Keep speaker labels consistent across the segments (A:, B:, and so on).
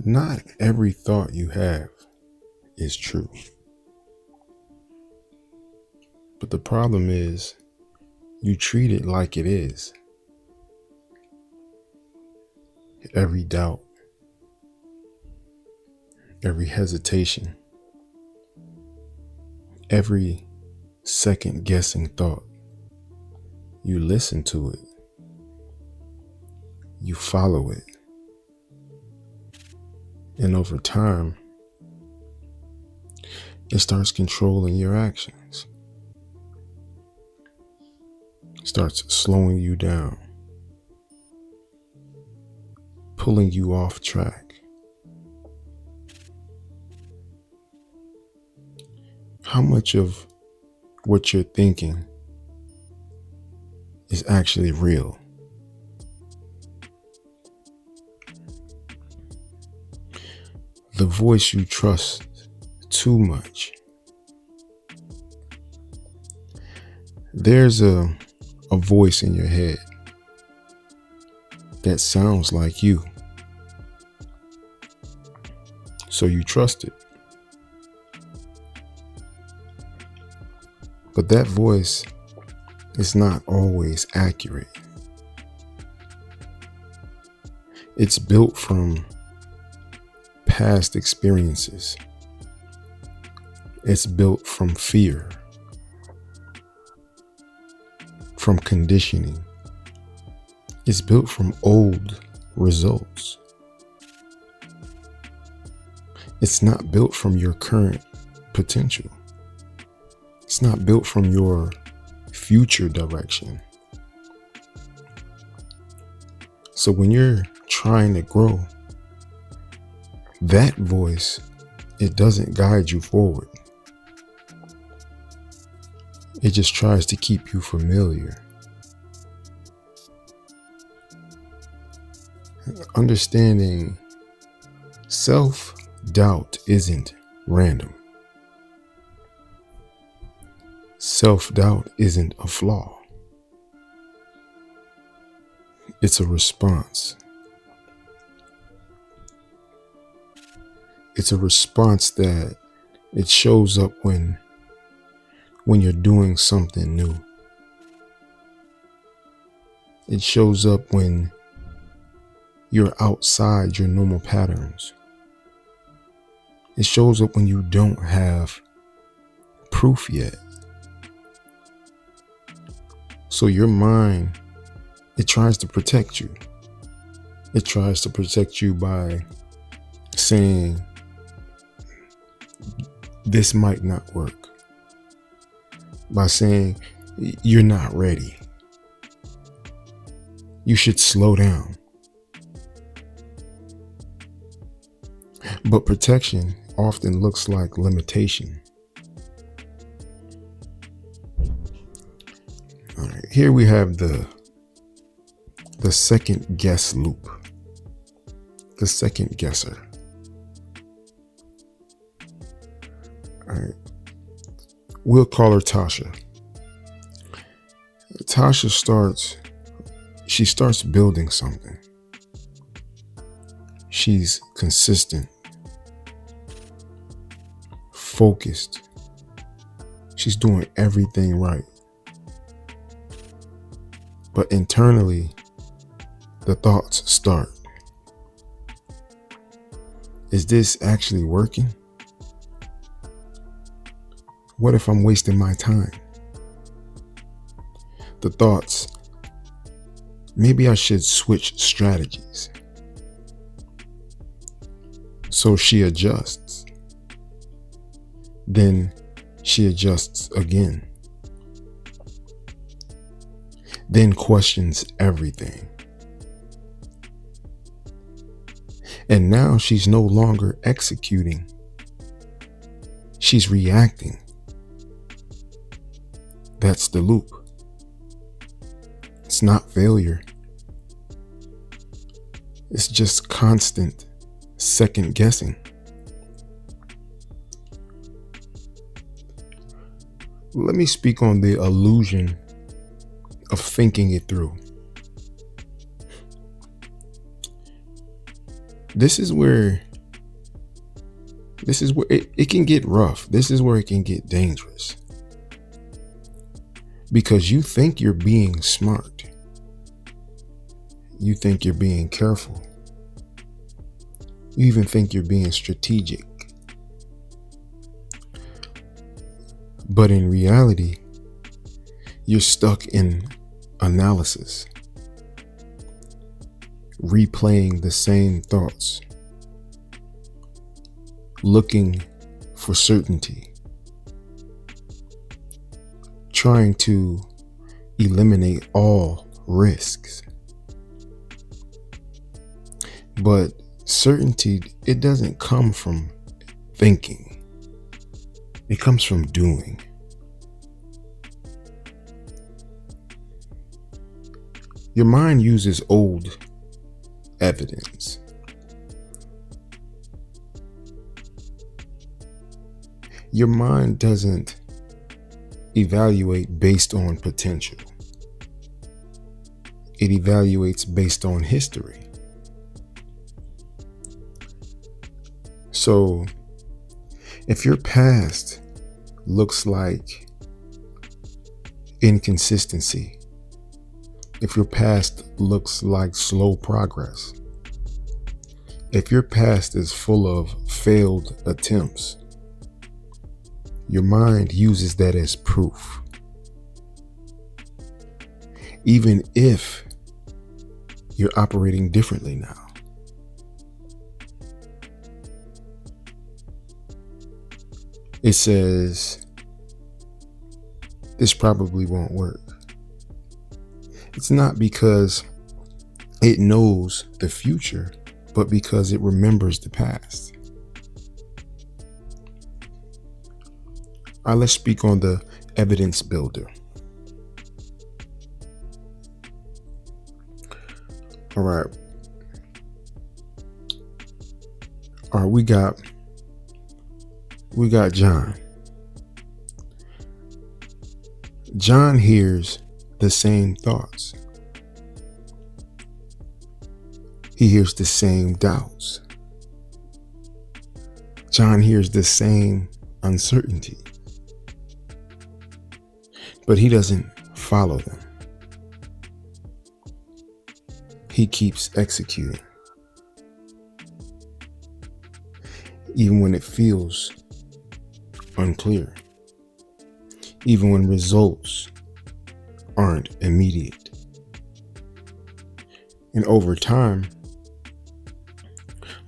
A: Not every thought you have is true. But the problem is you treat it like it is. Every doubt, every hesitation, every second guessing thought, you listen to it, you follow it, and over time, it starts controlling your actions. It starts slowing you down, pulling you off track. How much of what you're thinking is actually real? The voice you trust too much. There's a voice in your head that sounds like you, so you trust it. But that voice is not always accurate. It's built from past experiences. It's built from fear, from conditioning. It's built from old results. It's not built from your current potential. It's not built from your future direction. So when you're trying to grow, that voice, it doesn't guide you forward. It just tries to keep you familiar. Understanding self-doubt isn't random. Self-doubt isn't a flaw. It's a response. It's a response that it shows up when you're doing something new. It shows up when you're outside your normal patterns. It shows up when you don't have proof yet. So your mind, it tries to protect you. It tries to protect you by saying, this might not work. By saying, you're not ready. You should slow down. But protection often looks like limitation. All right, here we have the second guess loop. The second guesser. All right. We'll call her Tasha. Tasha starts building something. She's consistent, focused. She's doing everything right. But internally, the thoughts start. Is this actually working? What if I'm wasting my time? The thoughts, maybe I should switch strategies. So she adjusts. Then she adjusts again. Then questions everything. And now she's no longer executing. She's reacting. That's the loop. It's not failure. It's just constant second guessing. Let me speak on the illusion of thinking it through. This is where This is where it can get rough. This is where it can get dangerous. Because you think you're being smart. You think you're being careful. You even think you're being strategic. But in reality, you're stuck in analysis, replaying the same thoughts, looking for certainty, trying to eliminate all risks. But certainty, it doesn't come from thinking. It comes from doing. Your mind uses old evidence. Your mind doesn't evaluate based on potential. It evaluates based on history. So, if your past looks like inconsistency, if your past looks like slow progress, if your past is full of failed attempts, your mind uses that as proof. Even if you're operating differently now. It says, this probably won't work. It's not because it knows the future, but because it remembers the past. Let's speak on the evidence builder. All right. We got John. John hears the same thoughts. He hears the same doubts. John hears the same uncertainty. But he doesn't follow them. He keeps executing. Even when it feels unclear. Even when results aren't immediate. And over time,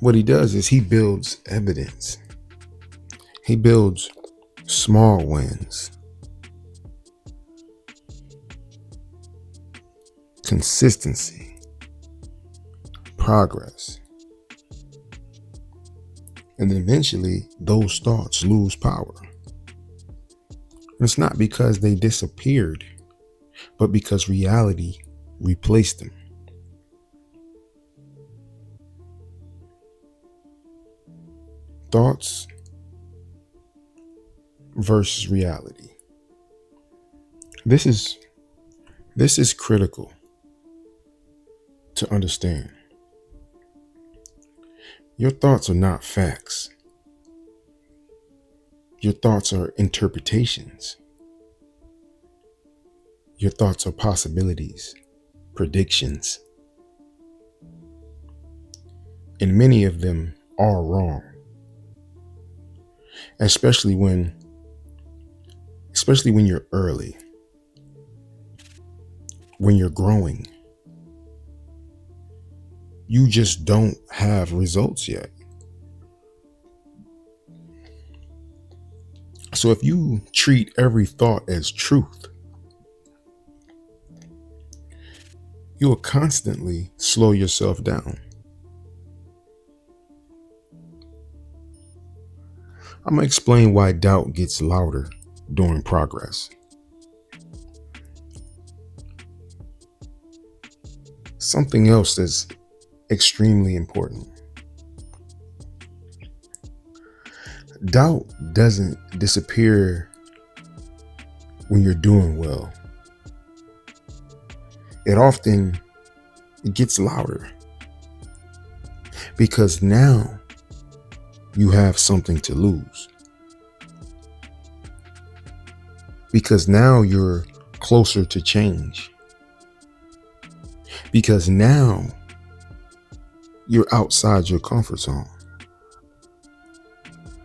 A: what he does is he builds evidence. He builds small wins. Consistency. Progress. And eventually, those thoughts lose power. And it's not because they disappeared, but because reality replaced them. Thoughts versus reality. This is critical to understand. Your thoughts are not facts. Your thoughts are interpretations. Your thoughts are possibilities, predictions. And many of them are wrong. Especially when you're early, when you're growing. You just don't have results yet. So if you treat every thought as truth, you'll constantly slow yourself down. I'm going to explain why doubt gets louder during progress. Something else that's extremely important. Doubt doesn't disappear when you're doing well. It gets louder because now you have something to lose. Because now you're closer to change. Because now you're outside your comfort zone.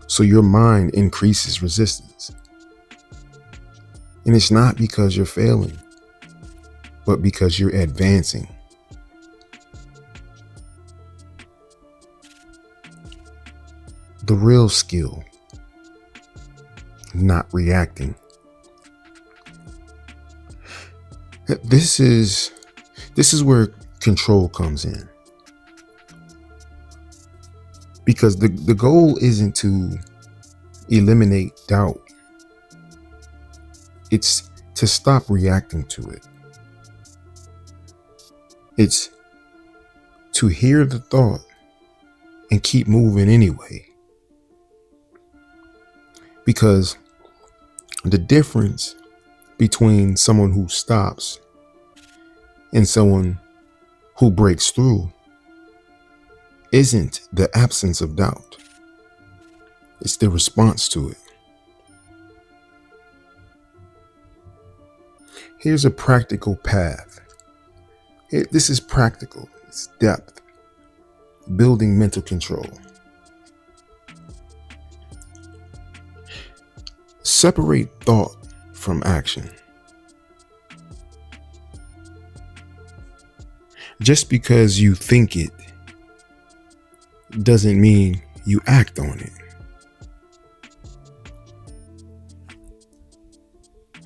A: So your mind increases resistance. And it's not because you're failing, but because you're advancing. The real skill, not reacting. This is where control comes in. Because the goal isn't to eliminate doubt. It's to stop reacting to it. It's to hear the thought and keep moving anyway. Because the difference between someone who stops and someone who breaks through isn't the absence of doubt. It's the response to it. Here's a practical path. This is practical. It's depth. Building mental control. Separate thought from action. Just because you think it doesn't mean you act on it.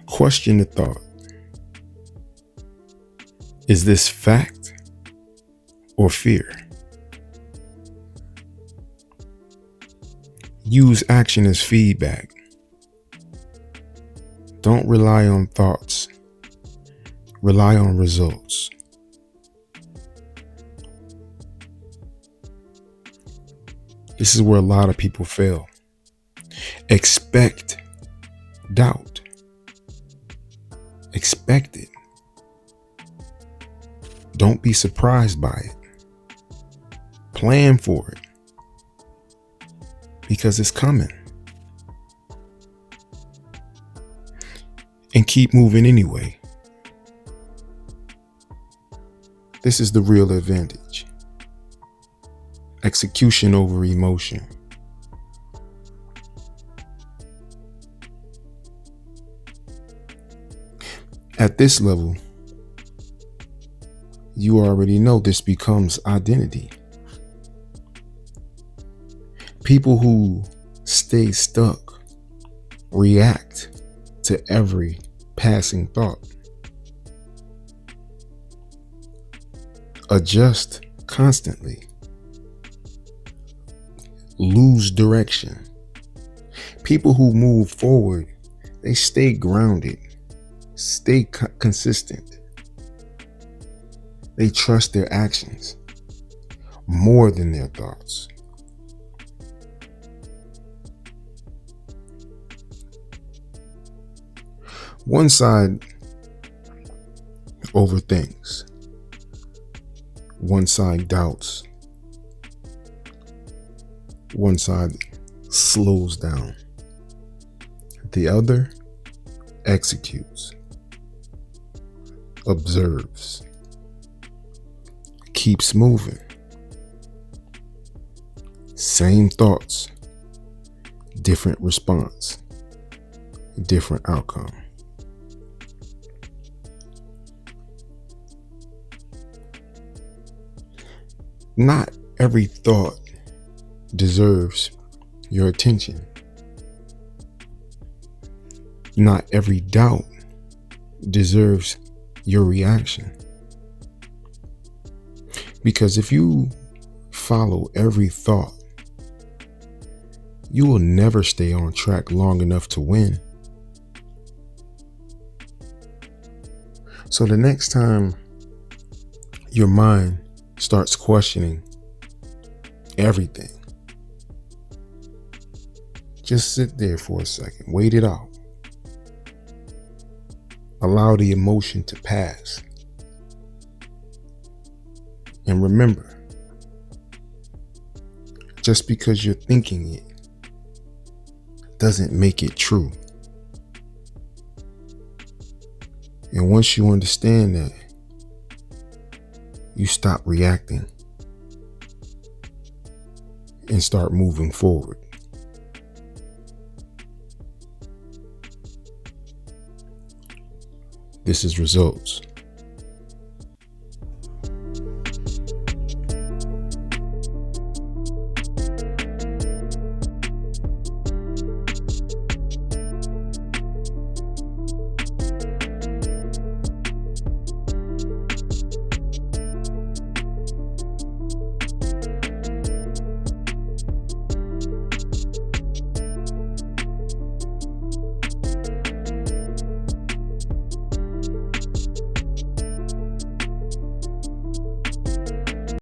A: Question the thought. Is this fact or fear? Use action as feedback. Don't rely on thoughts. Rely on results. This is where a lot of people fail. Expect doubt. Expect it. Don't be surprised by it. Plan for it. Because it's coming. And keep moving anyway. This is the real advantage. Execution over emotion. At this level, you already know this becomes identity. People who stay stuck react to every passing thought. Adjust constantly. Lose direction. People who move forward, they stay grounded, stay consistent. They trust their actions more than their thoughts. One side overthinks. One side doubts. One side slows down. The other executes, observes, keeps moving. Same thoughts, different response, different outcome. Not every thought deserves your attention. Not every doubt deserves your reaction. Because if you follow every thought, you will never stay on track long enough to win. So the next time your mind starts questioning everything, just sit there for a second, wait it out. Allow the emotion to pass. And remember, Just because you're thinking it doesn't make it true. And once you understand that, you stop reacting and start moving forward. This is Results.